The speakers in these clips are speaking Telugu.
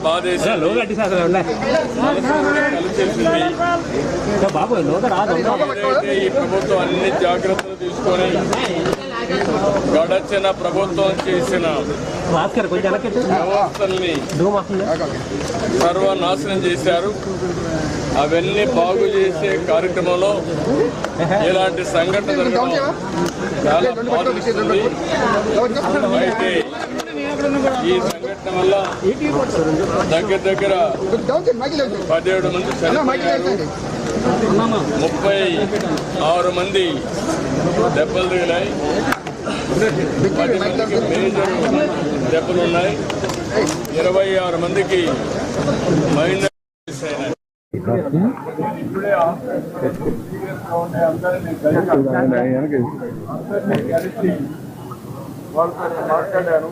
బాధేసింది, కలిసేసింది. ఈ ప్రభుత్వం అన్ని జాగ్రత్తలు తీసుకొని గడచిన ప్రభుత్వం చేసిన వ్యవస్థల్ని సర్వనాశనం చేశారు. అవన్నీ బాగు చేసే కార్యక్రమంలో ఇలాంటి సంఘటన జరగడం చాలా బాధిస్తుంది. అయితే ఈ సంఘటన వల్ల దగ్గర 17 మంది చనిపోయారు, 36 మంది దెబ్బలు తగిలాయి, 10 మందికి మేజర్ దెబ్బలున్నాయి, 26 మందికి మైనర్ అయినాయి. ఇప్పుడే వాళ్ళతో మాట్లాడాను.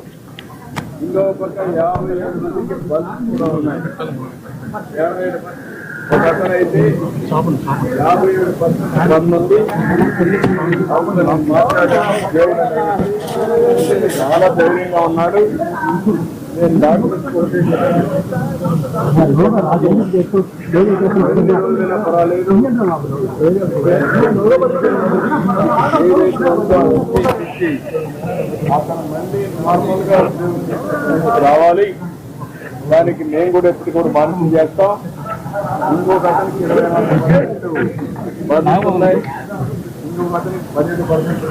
ఇంకో పక్క 57 మందికి బల్స్ కూడా ఉన్నాయి. 57 ఒక అతనైతే 57% మంది మాట్లాడాను. చాలా ధైర్యంగా ఉన్నాడు. నేను డాక్టర్స్ పర్వాలేదు, అతను మళ్ళీ నార్మల్ గా రావాలి. దానికి నేను కూడా ఎప్పుడు కూడా బాధ్యత చేస్తాం. ఇంకొక అతనికి 24% ఉన్నాయి, ఇంకొక అతనికి 12% ఉన్నాయి, ఇంకొక అతనికి 10%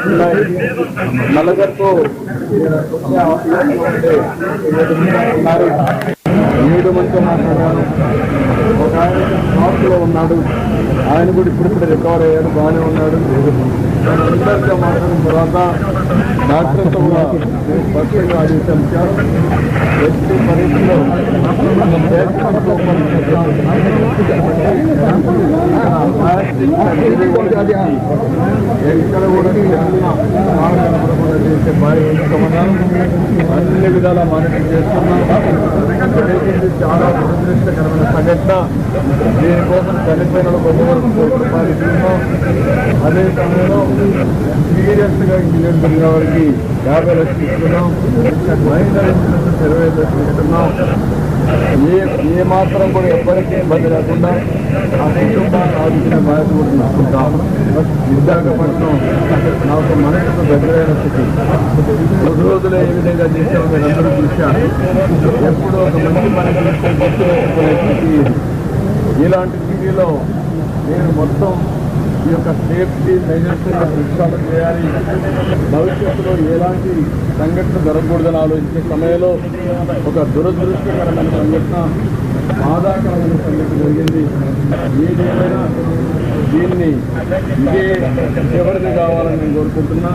ఉన్నాయి. నలుగురితో 7 మందితో మాట్లాడాను. ఒక ఆయన షాప్లో ఉన్నాడు, ఆయన కూడా ఇప్పుడు రికవర్ అయ్యాడు, బాగానే ఉన్నాడు. అందరితో మాట్లాడిన తర్వాత డాక్టర్తో కూడా స్పష్టంగా ఆదేశాలు ఇచ్చారు. ఎట్టి పరిస్థితిలో ఎక్కడ కూడా చేసే బాగా ఉంచుకోమన్నారు. అన్ని విధాలా మానిటర్ చేస్తున్నాం. చాలా దురదృష్టకరమైన సంఘటన. దీనికోసం చనిపోయిన కొంతవరకు రూపాయలు ఇస్తున్నాం. అదే సమయంలో సీరియస్ గా ఇంజనీర్ జరిగిన వారికి 50 లక్షలు ఇస్తున్నాం. మైనర్ ఇన్సూరెన్స్ 25 లక్షలు ఇస్తున్నాం. ఏ మాత్రం కూడా ఎవ్వరికీ ఇబ్బంది లేకుండా ఆ కుటుంబాన్ని ఆదుకునే బాధ్యత కూడా తీసుకుంటాం. విశాఖపట్నం నాకు మనసుకు దగ్గరైన స్థితి. 2 రోజులు ఏ విధంగా చేసామో మీరు అందరూ చూశారు. ఎప్పుడూ ఒక మంచి పని తీసుకునే స్థితి. ఇలాంటి స్థితిలో నేను మొత్తం ఈ యొక్క సేఫ్టీ మెజర్స్ విశ్వాసం చేయాలి. భవిష్యత్తులో ఎలాంటి సంఘటన జరగకూడదని ఆలోచించే సమయంలో ఒక దురదృష్టకరమైన సంఘటన, బాధాకరమైన సంఘటన జరిగింది. ఏదేమైనా దీన్ని ఇదే చివరిది కావాలని నేను కోరుకుంటున్నా.